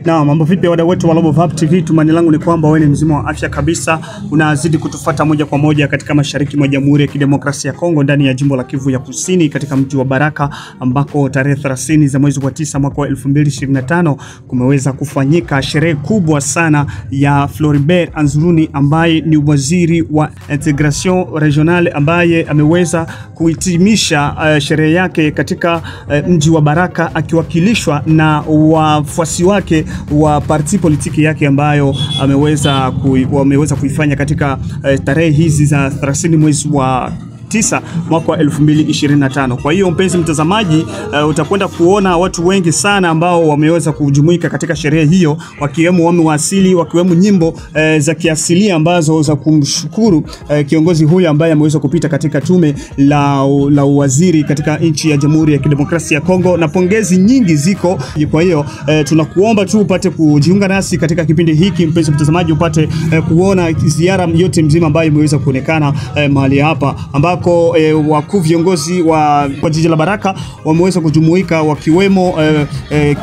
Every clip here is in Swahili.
Na mambo vipi wadau wetu wa Global Vibe TV, tumani langu ni kwamba wewe ni mzima wa afya kabisa. Unazidi kutufuata moja kwa moja katika mashariki mwa Jamhuri ya Kidemokrasia ya Kongo, ndani ya jimbo la Kivu ya Kusini, katika mji wa Baraka, ambako tarehe 30 za mwezi wa 9 mwaka wa 2025 kumeweza kufanyika sherehe kubwa sana ya Floribert Anzuruni, ambaye ni waziri wa Integration Regionale, ambaye ameweza kuhitimisha sherehe yake katika mji wa Baraka, akiwakilishwa na wafuasi wake wa parti politiki yake ambayo wameweza kuifanya katika tarehe hizi za 30 mwezi wa 9 mwaka wa 2025. Kwa hiyo mpenzi mtazamaji, utakwenda kuona watu wengi sana ambao wameweza kujumuika katika sherehe hiyo, wakiwemo wamewasili, wakiwemo nyimbo za kiasilia ambazo za kumshukuru kiongozi huyu ambaye ameweza kupita katika tume la waziri katika nchi ya Jamhuri ya Kidemokrasia ya Kongo, na pongezi nyingi ziko. Kwa hiyo tunakuomba tu upate kujiunga nasi katika kipindi hiki, mpenzi mtazamaji, upate kuona ziara yote mzima ambayo imeweza kuonekana mahali hapa, ambako wakuu viongozi wa jiji la Baraka wameweza kujumuika, wakiwemo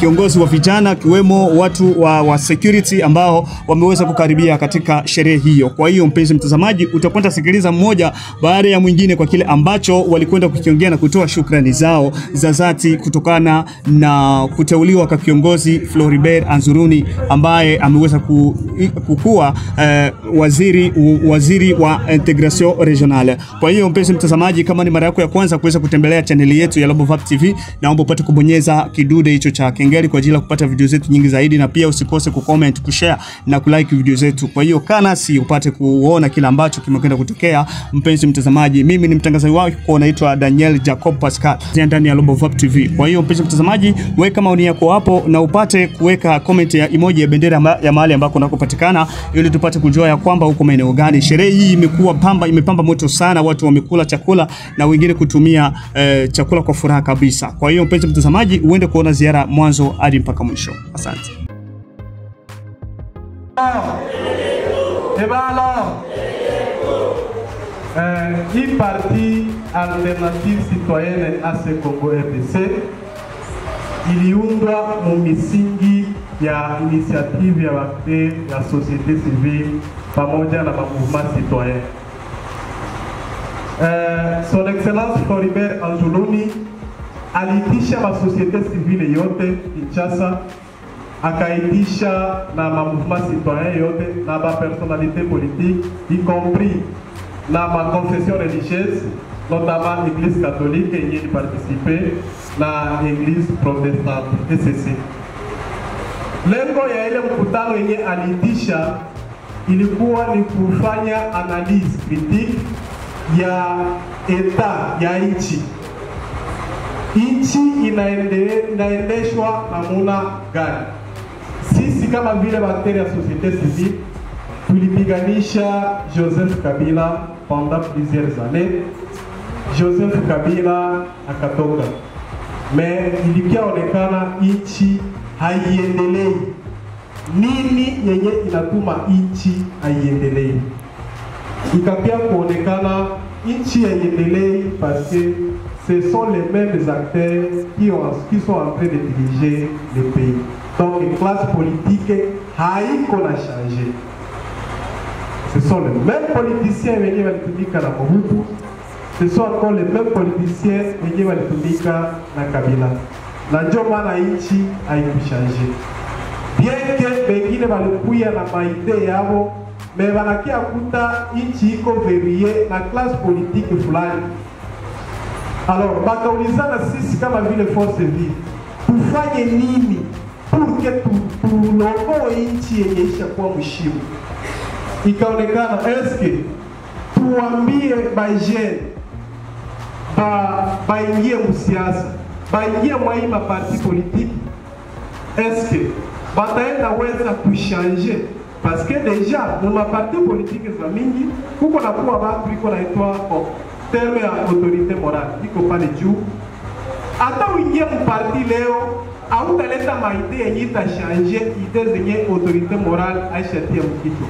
kiongozi wa vijana, kiwemo watu wa security ambao wameweza kukaribia katika sherehe hiyo. Kwa hiyo mpenzi mtazamaji, utakwenda sikiliza mmoja baada ya mwingine kwa kile ambacho walikwenda kukiongea na kutoa shukrani zao za dhati kutokana na kuteuliwa kwa kiongozi Floribert Anzuruni, ambaye ameweza kukua waziri wa Integration Regionale. Kwa hiyo mpenzi mtazamaji, kama ni mara yako ya kwanza kuweza kutembelea channel yetu ya Global Vibe TV, naomba upate kubonyeza kidude hicho cha kengele kwa ajili ya kupata video zetu nyingi zaidi, na pia usikose kucomment, kushare na kulike video zetu. Kwa hiyo kana si upate kuona kila ambacho kimekwenda kutokea, mpenzi mtazamaji. Mimi ni mtangazaji wako, naitwa Daniel Jacob Pascal ndani ya Global Vibe TV. Kwa hiyo mpenzi mtazamaji, weka maoni yako hapo na upate kuweka comment ya emoji ya bendera ya mahali ambako unakopatikana, ili tupate kujua ya kwamba uko maeneo gani. Sherehe hii imepamba moto sana, watu wamekula chakula na wengine kutumia chakula kwa furaha kabisa. Kwa hiyo mpenzi mtazamaji, uende kuona ziara mwanzo hadi mpaka mwisho. Asante. Hii parti Alternative Citoyenne AC Congo RDC iliundwa mumisingi ya initiative ya wakte ya societe civile pamoja na mouvement citoyen. Son Excellence Floribert Anzuruni aliitisha ma societe civile yote Kinshasa, akaitisha na ma mouvement citoyen yote na ba personnalité politique, y compris na ma confession religieuse, notamment l'église catholique yenye participer na église protestante ECC. Lengo ya ile mkutano yenye aliitisha ilikuwa ni kufanya analyse critique ya eta ya nchi. Nchi inaendeshwa namuna gani? Sisi kama vile bakteri ya société civile tulipiganisha Joseph Kabila pendant plusieurs années. Joseph Kabila akatoka, mais ilikiaonekana nchi haiendelei. Nini yenye inatuma nchi haiendelei? Ikapia kuonekana nchi haiendelei parce que ce sont les mêmes acteurs qui sont en train de diriger le pays. Donc la classe politique haiko na changer. Ce sont les mêmes politiciens wenye walitumika na Mobutu, ce sont encore les mêmes politiciens wenye walitumika na Kabila. Na ndio maana nchi haikuchanger. Bien que wengine walikuya na maide yao, mais wanakia kuta nchi iko verrouillée na classe politique fulani. Alors bakaulizana sisi kama vile force vive, tufanye nini pour que tuongoe nchi yenye ishakuwa mshimu? Ikaonekana eske tuambie bajene baingie msiasa, baingie mwa parti politique, eske bataenda weza kuchanger? Parce que déjà dans ma parti politique za mingi kuko na kuwa watu iko naitwa terme ya autorité morale, iko pale juu. Hata uingie mparti leo hautaleta maide yenye itashange ide zenye autorité morale aishatia mkicho.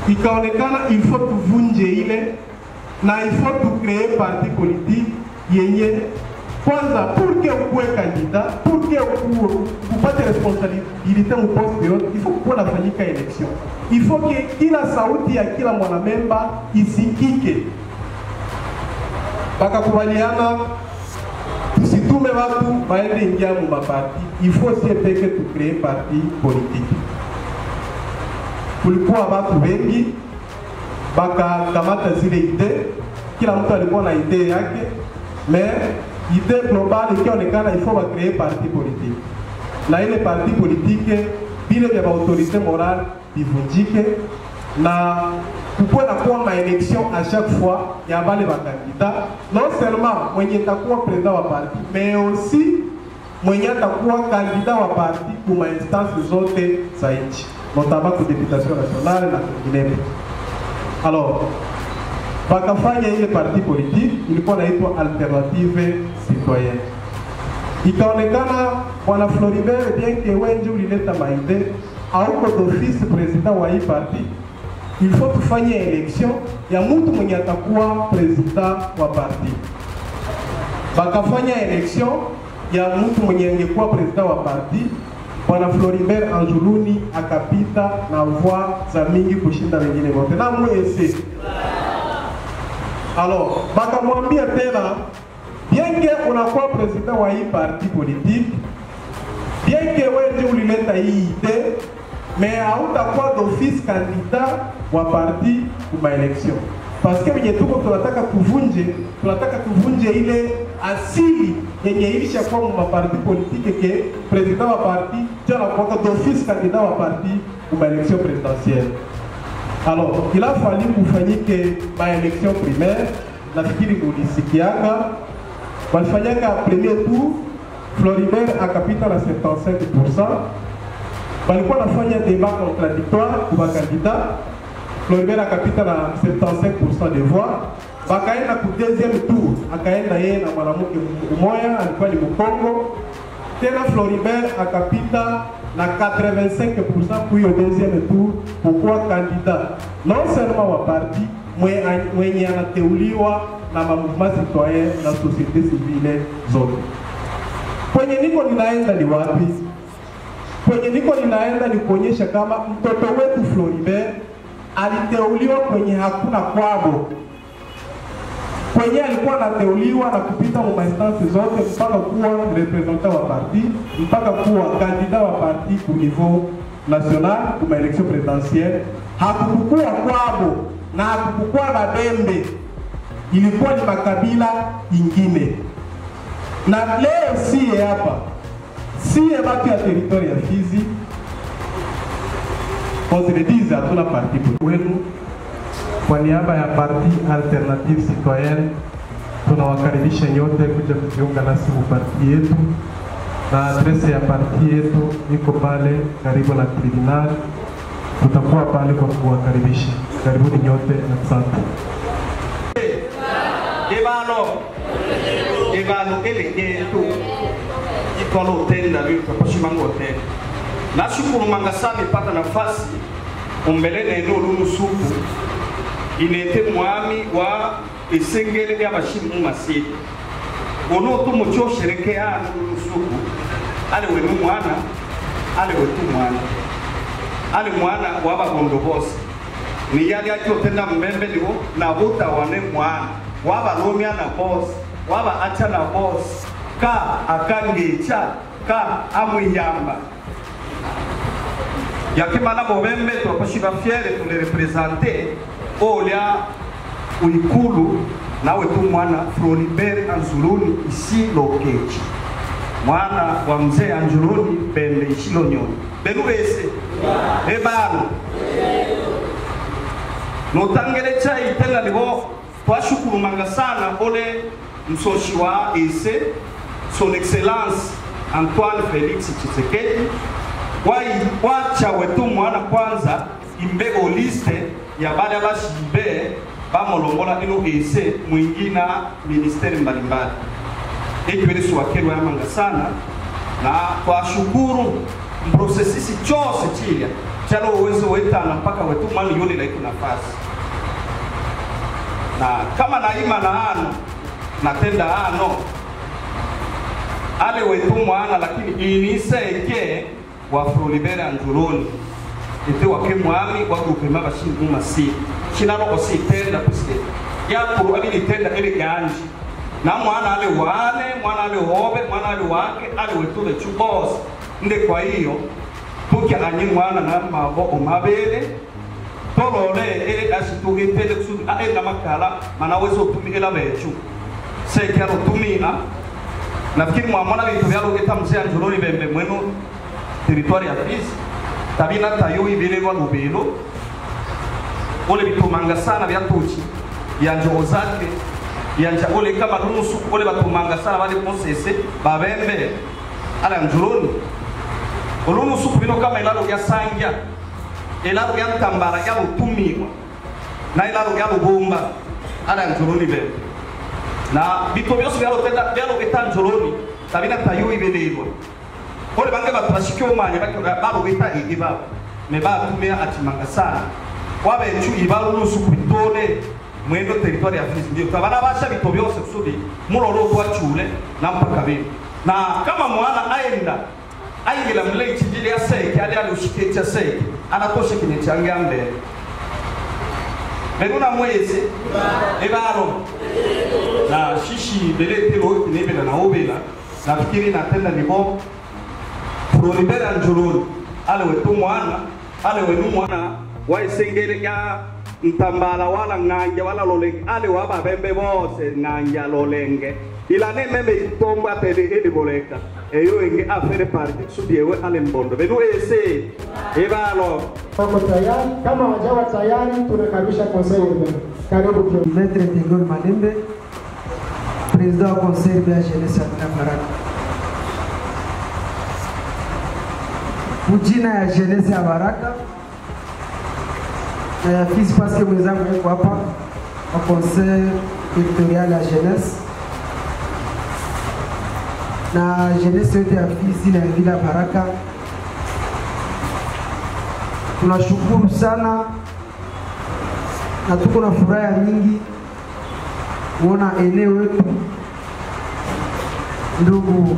Ikaonekana il faut tuvunje ile na il faut tu créer parti politique yenye kwanza pour que ukuwe candidat, pour que tupate responsabilité mu poste yote, il faut kuwa nafanyika election. Il faut que kila sauti ya kila mwanamemba isikike. Bakakubaliana tusitume watu baende ingia mu maparti, il faut si peke tu créer parti politique. Kulikuwa watu wengi bakakamata zile ide, kila mtu alikuwa na ide yake, mais ide global ikionekana il faut ba créer parti politique. Na ile parti politique vile vya autorité morale bivunjike na kukuwa na kuwa maelection à chaque fois ya bale ba candidat, non seulement mwenye takuwa président wa parti mais aussi mwenye takuwa candidat wa parti kwa instance zote za nchi, notamment kwa députation nationale na kwingine. Alors bakafanya ile parti politique ilikuwa inaitwa Alternative Citoyenne. Ikaonekana bwana Floribert bien que wengi ulileta maide auko d'office président wa hii parti, il faut tufanye election ya mtu mwenye atakuwa président wa parti. Bakafanya election ya mtu mwenye angekuwa président wa parti, bwana Floribert Anjuluni akapita na voix za mingi kushinda wengine wote na mwese. Alors bakamwambia tena, bien que unakuwa président wa hii parti politique, bien que wewe ulileta hii idée, mais hautakuwa d'office candidat wa parti kwa election. Parce que wenye tuko tunataka tuvunje ile asili yenye ilishakuwa mu parti politique ke président wa parti tena kwa d'office candidat wa parti kwa election présidentielle. Alors, il a fallu kufanyike ma élection primaire, nafikiri mulisikiaka. Walifanyaka premier tour, Floribert akapita na 75%. Walikuwa nafanya débat contradictoire kwa candidat. Floribert akapita na 75% des voix. Bakaenda ku deuxième tour, akaenda yeye na mwanamke mmoja alikuwa ni Mkongo. Tena Floribert akapita na 85% pour le deuxième tour pourquoi candidat non seulement wa parti mwenye anateuliwa na mouvement citoyen na société civile zote. Kwenye niko ninaenda ni wapi? Kwenye niko ninaenda ni kuonyesha kama mtoto wetu Floribert aliteuliwa kwenye hakuna kwabo, kwenye alikuwa anateuliwa na kupita mu instance zote mpaka kuwa representant wa parti, mpaka kuwa candidat wa parti ku niveau national kwa election présidentielle. Hakukuwa kwabo na hakukuwa babembe, ilikuwa ni makabila ingine. Na leo siye hapa, siye watu ya territoire ya Fizi, konzilediza hatuna parti wenu. Kwa niaba ya parti Alternative Citoyenne tunawakaribisha nyote kuja kujiunga nasi mu parti yetu, na adresi ya parti yetu iko pale karibu na tribunal. Tutakuwa pale kwa kuwakaribisha. Karibuni nyote na asante. Ebano elegeto ikolo hotel na vitu kwa shimango hotel. Nashukuru Mangasani pata nafasi umbelene ndo lumusuku inete mwami wa isengele ya bashimu masidi. Ono to mucho sherekea lumusuku ale wenu mwana ale wetu mwana ale mwana waba gondo boss ni yali acho tenda mbembe liwo na buta wane mwana waba romia na boss waba acha na boss ka akangecha ka amuyamba yakimana bobembe twaposhiba fiere tule representer olia uikulu na wetu mwana Floribert Anjuluni isi lokechi mwana wa mzee Anjuluni bembe isi lonyoni benu bese ebano notangere chai tena libo twashukuru Mangasana ole msoshi wa ese son excellence Antoine Felix Tshisekedi wacha wetu mwana kwanza imbego liste ya bada bashibe bamolongola ino ese mwingina ministeri mbalimbali ekwele suwakelwa ya Mangasana na twashukuru mprosesisi chose chilia chalo uwezo wetana mpaka wetu mwana yoni la iko nafasi na kama naima na ano natenda ano ale wetu mwana lakini iniseke wa Floribert Anzuluni ite wake mwami wa groupement bashingu masi kinalo ositenda kusike ya kuru ali itenda ile ganji na mwana ale wane mwana ale hobe mwana ale wake ale wetu le chubos nde kwa hiyo tukia anyi mwana na mabo omabele tolole ele asituge tele kusudi aenda makala manawezo tumila bechu seke alo tumina nafikiri mwamona vitu vyalo geta mzee Anzuluni bembe mwenu territoire ya Fizi tabina tayo ibelelwa lubelo ole bitumanga sana bya tuchi yanje ozake yanje ole kama nusu ole batumanga sana bali posese babembe ala Anzuluni olunu suku bino kama ilalo ya sangya ilalo ya tambara ya lutumiwa na ilalo ya lubomba ala Anzuluni bembe na bito byose byalo tenda byalo geta Anzuluni tabina tayo ibelelwa ole bange batrashikyo manye balo geta igiba me ba tumia atimanga sana wabe chu ibalo nusu kubitone mwendo territoire ya Fizi ndio tabana basha bito byose kusudi muloro kwa chule na mpaka bibi na kama mwana aenda aingila mle chijili ya seke ali alushike cha seke anatosha kinyechangia mbele Benuna mwezi ebaro na shishi belete lo kinebela na obela na fikiri na tenda nibo Floribert Anzuluni ale wetu mwana ale wenu mwana wa isengele ya ntambala wala nganja wala lolenge ale waba bembe bose nganja lolenge ila ne meme itombo atele ediboleka eyo enge afere parti sudiewe ale mbondo benu ese ebalo wako tayari. Kama wajawa tayari tunakaribisha conseil urbain. Karibu kwa Maître Tegol Malembe, président du conseil de la jeunesse ya Baraka. Kujina ya jeunesse ya Baraka na Fizi parce que mwenzangu yuko hapa au conseil territorial ya jeunesse na jeunesse yote ya Fizi na vila Baraka. Tunashukuru sana na tuko na furaha nyingi kuona eneo letu ndugu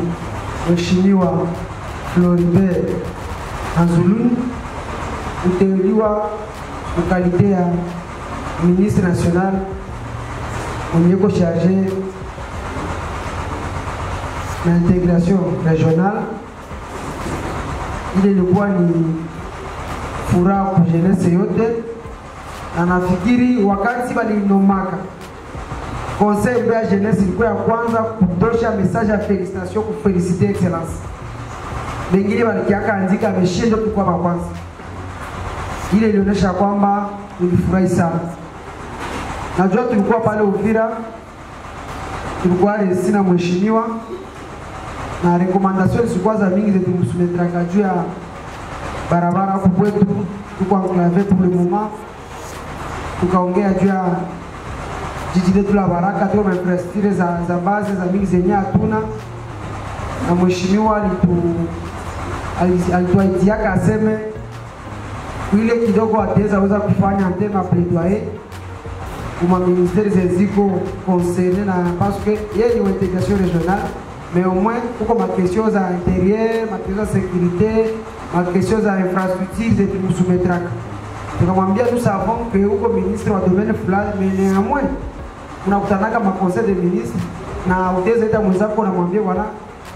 Mheshimiwa Floribert Anzuluni uteuliwa ukalite ya ministre national mwenyeko chargé na intégration régionale. Ile ilikuwa ni furaha kwa jeunesse yote na nafikiri wakati walinomaka conseil ya jeunesse ilikuwa ya kwanza kutosha message ya felicitation kufelicite excellence. Wengine walikiaka andika ameshinda kwa kwanza. Ile ilionyesha kwamba tulifurahi sana. Najua tulikuwa pale Uvira, tulikuwa sina mheshimiwa na recommendation zilikuwa za mingi zetu msumetranga juu ya barabara huko kwetu, tuko enclavé pour le moment. Tukaongea juu ya jiji letu la Baraka, tuko na infrastructure za base za mingi zenye hatuna, na mheshimiwa alituaidia aseme ile kidogo ataweza kufanya antena plaidoyer kwa ministère zeziko concerné na parce que yeye ni intégration régionale mais au moins pour ma question za intérieur, ma question za sécurité, ma question za infrastructure de nous soumettre. Tukamwambia nous savons que uko ministre wa domaine fulani mais néanmoins unakutanaka ma conseil de ministre na utaweza ita mwenzako unamwambia bwana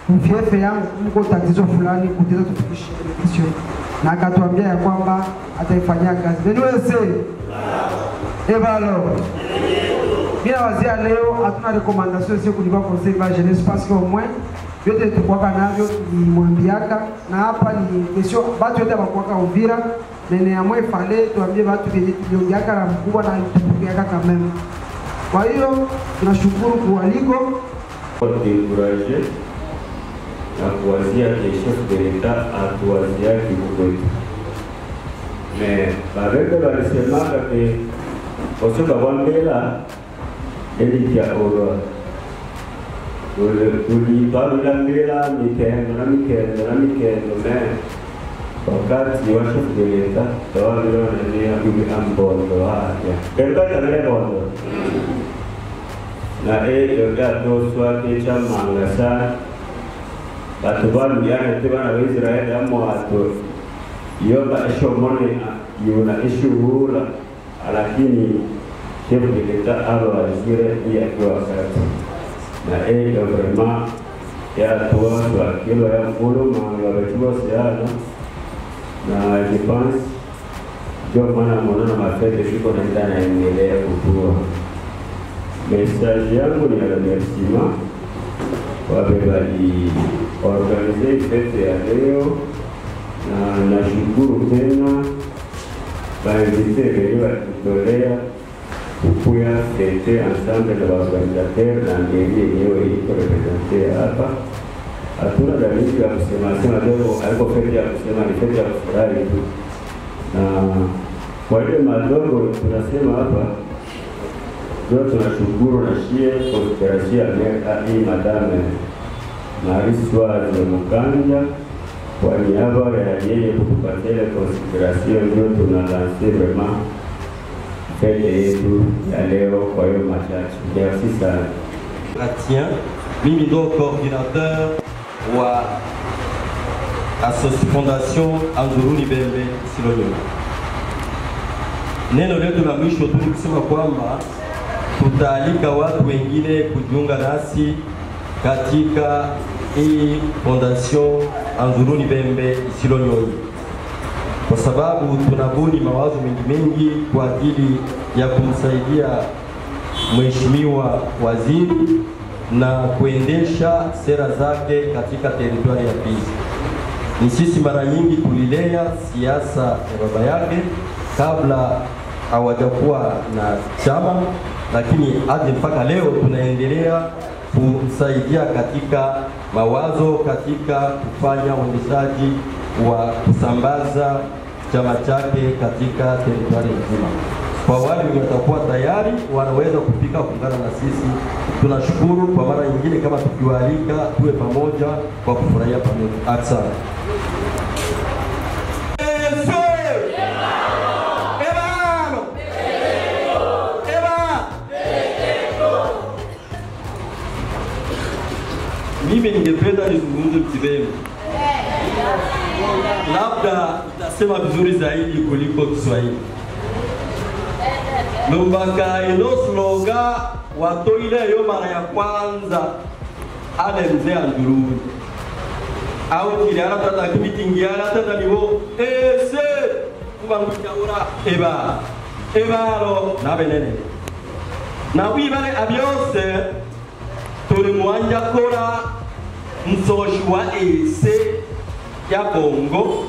mfiefe yangu mko tatizo fulani kuteza tufikishe mission. Na akatuambia ya kwamba ataifanyia kazi. Beniwese ebalo bila wazia leo hatuna recommandation sio kulipa conseil de jeunesse parce que au moins yote tukwaka navyo ni mwambiaka na hapa ni kesho batu yote bakwaka Uvira nene ya mwe fale tuambie batu vyenye tuliongeaka na mkubwa na tukugeaka kameme. Kwa hiyo tunashukuru kualiko encourager na kuwazia que chef de l'État atuwazia kikwetu. Mais barebe barisemaka ke osoba wambela elikia oro tulibalula mbela mikendo me wakati wa chef de l'État tawalona ni abibi ambondo haya kembata na bondo na eyo ya toswa ke chamanga sana batu balu yana te bana Israeli amo ato yoba esho mone yuna esho hula lakini chef de l'État alo azire ya kwa wakati na vraiment ya tuwa kilo ya mkulu mawabachua siana na je pense jo mana mwana mafete fiko na ndana endelea kutua. Message yangu ni remerciement wabebali organize fete ya leo na nashukuru tena bainvite wenye wakitolea kukuya fete ensemble na waorganisateur na ngeli yenyewe iko represente hapa. Hatuna dalili ya kusema leo haiko fete ya kusema ni fete ya kufurahi tu. Na kwa ile madogo tunasema hapa ndio tunashukuru na shie konspirasia hii madame Mariswa za Mukanja kwa niaba ya yeye kutupatia konspirasia ndio tunalanse vraiment fete yetu ya leo kwa hiyo machache. Merci sana. Chrétien, mimi ndo coordinateur wa Fondation Anzuruni Bembe Silonyo. Neno letu la mwisho tu kusema kwamba tutaalika watu wengine kujiunga nasi katika hii Fondation Anzuruni Bembe Silonyo, kwa sababu tunabuni mawazo mengi kwa ajili ya kumsaidia mheshimiwa waziri na kuendesha sera zake katika teritwari ya Fizi. Ni sisi mara nyingi tulilea siasa ya baba yake kabla hawajakuwa na chama, lakini hadi mpaka leo tunaendelea kumsaidia katika mawazo, katika kufanya uendeshaji wa kusambaza chama chake katika teritwari nzima. Kwa wale watakuwa tayari wanaweza kufika kuungana na sisi. Tunashukuru kwa mara nyingine, kama tukiwaalika tuwe pamoja kwa kufurahia pamoja. Asante. Mimi ningependa nizungumze Kibembe. Labda nitasema vizuri zaidi kuliko Kiswahili. Lumbaka ino sloga wato ile yo mara ya kwanza ale mzee Anduruni. Au kile ana tata kimitingi ana tata niwo ese kubangucha ura eba ro na benene. Na wibale abyose tuli mwanja kora msoshi wa ese ya Congo,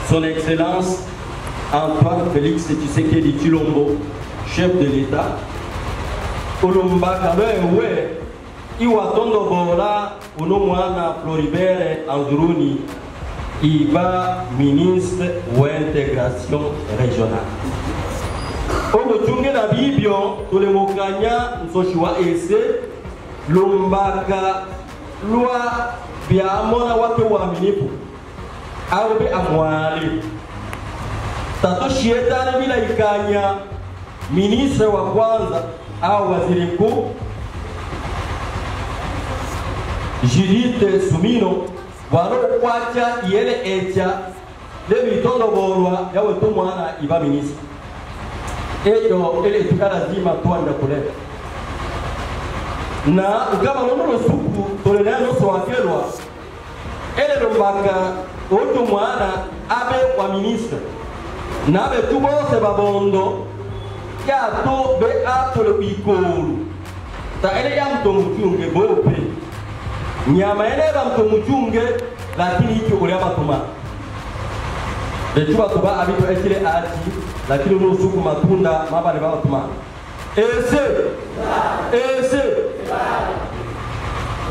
son excellence Antoine Félix Tshisekedi Tshilombo, chef de l'État. Ulumbaka wewe iwatondo bora uno mwana Floribert Anzuruni iba ministre wa intégration régionale. Omuchunge na bibyo tulemokanya msoshi wa ese Lumbaka lwa biamona wake waaminifu au be amwali tato shetani bila ikanya ministre wa kwanza au waziri mkuu Judith Sumino wano kwacha yele echa le bitondo bolwa yawe tu mwana iba ministre eyo ele tukala zima tuanda kuleta na ukama nono suku tolena no swakelwa ele Lumbaka oto mwana abe wa ministre na abe tubose babondo ya to be atole bikolu ta ele ya mtomuchunge bope nyama ele ba mtomuchunge lakini hiki ule abatuma bechuba tuba abito ekile ati lakini no suku matunda mabale ba batuma ese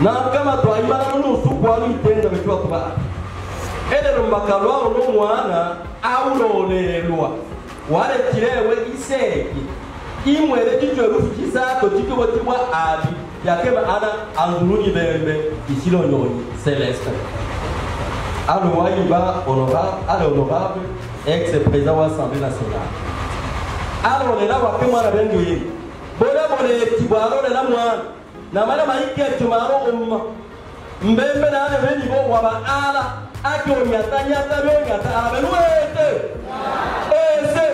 na kama twaimana no suku ali tenda bechuba tuba ele Lumbaka lwa no mwana aulolelwa wale tilewe iseki imwele kichwe rufu kisato chikwe tiwa abi yakema ana Anzuruni Bembe Isilonyoni Celeste alo waiba honorable ex-président wa Assemblée nationale alo lela wakema na bengo yi bole tibalo lela mwana na mala maike tumaro umma mbembe na ane beni bo waba ala ake onyata nyata be onyata ala benu ese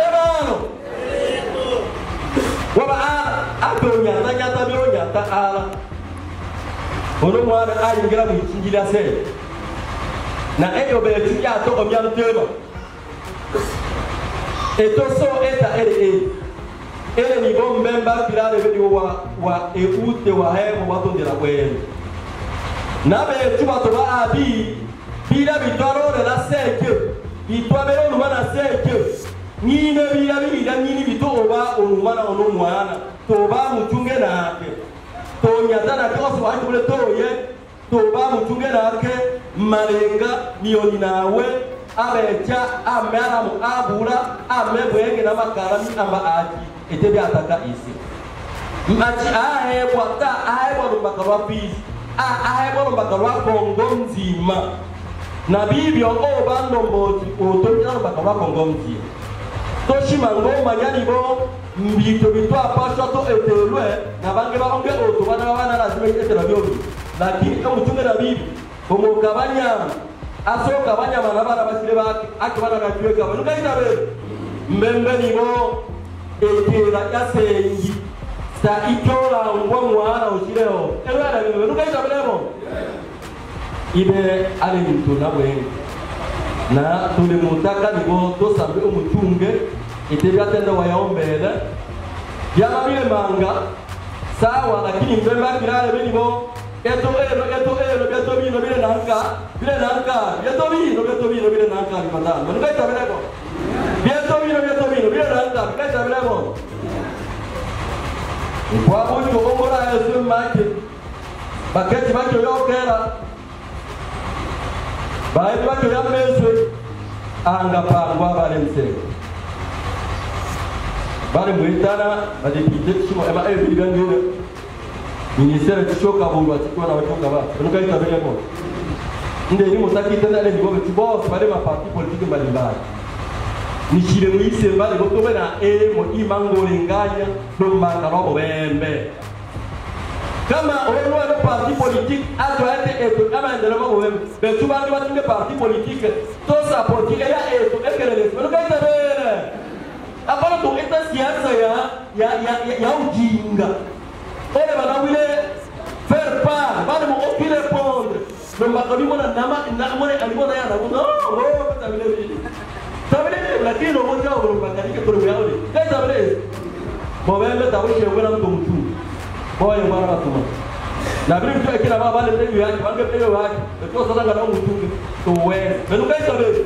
ebano waba ala ake onyata nyata be onyata ala ono mwana ayingira mu kinjira se na eyo be tuya to omyalo tema etoso eta ele ni bo mbemba pirale bedi wa eute wa hemo wato de la kweli na be tuba to ba abi bila bitwaro de la seke bitwabero no mana seke ni ne bila ni bito oba onumana ono mwana to ba mutunge nake to nyata na koso wa tule to ye to ba mutunge nake malenga nioni nawe abecha amera mu abura amebwenge na makarami amba aji etebi ataka isi machi ahebwa ta ahebwa no makarwa peace ahebwa no makarwa Kongo nzima na bibyo obando mboti otonya no makarwa Kongo nzima toshima ngoma nyani bo mbito bitwa pasha to etelwe na bange ba onge oto bana lazima etela byobi lakini omutunge na bibi omukabanya asoka banyama nabana basire bake akibana nakiweka bano kaita be mbembe nibo ekera yasengi sa ikola ngwa mwana ushireo elwala bano kaita belemo ibe ale mtu na bwengi na tule mutaka nibo to sabe omutunge etebya tenda wayaombele yama bile manga sawa lakini mbembe akirale benibo eto beto bino bile nanka beto bino bile nanka ni madam manu kaita belemo beto bino bile nanka kaita belemo kwa bojo ongora yesu make baketi bakyo yokera bae bakyo yamezwe anga pangwa bale mseko bale mwitana badepite shimo eba ebigangire ministère tishoka bulwa tikwa na watoka ba nukaita belemo nde ni mutaki tena ile nibo tiboss bale ma parti politique mbalimbali nishire muise bale botobe na mo imangole nganya no makaro bembe kama ono wa parti politique atwate eto kama ndelo mo bembe betu bandi batunge parti politique to support ya eto ekelele nukaita bele apana to eta siasa ya ujinga ole bana wile faire part bana mo opi répondre no makali mona nama na mona alimona yana no tabile lakini no moja wa makali ke toro yao ni tabile mo bembe tabile ke wena ndo mtu boye mwana batuma na bili mtu akina baba bale mtu yake wange pele wake to sasa ngana mtu to we benu kai tabile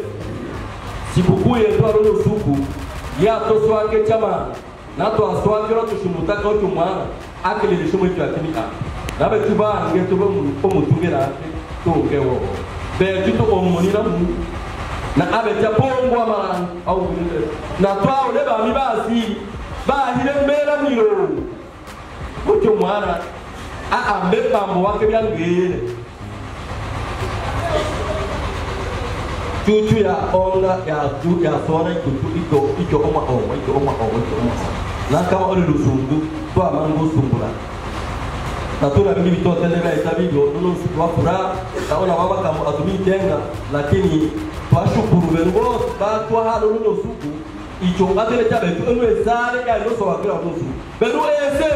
sibukuye to aro suku ya to swake chama na to aswake ro tushimutaka to mwana akili lishomo cyo atimika nabe tuba ngeto bo mutungira to ngewo be tito omonira mu na abe japongwa mara au na twao le ba mi basi ba hile mera miro mucho mwana ambe pambo wake byangere chuchu ya onda ya tu ya sona iko oma na kama ole lusungu to amango sumbula na tuna mimi bitote ndebe itabigo nuno wa fura taona baba kama atumi tenga lakini twashukuru bengo ba twa halo nuno suku icho atele chabe tu enwe sare ya no so wakira nusu benu ese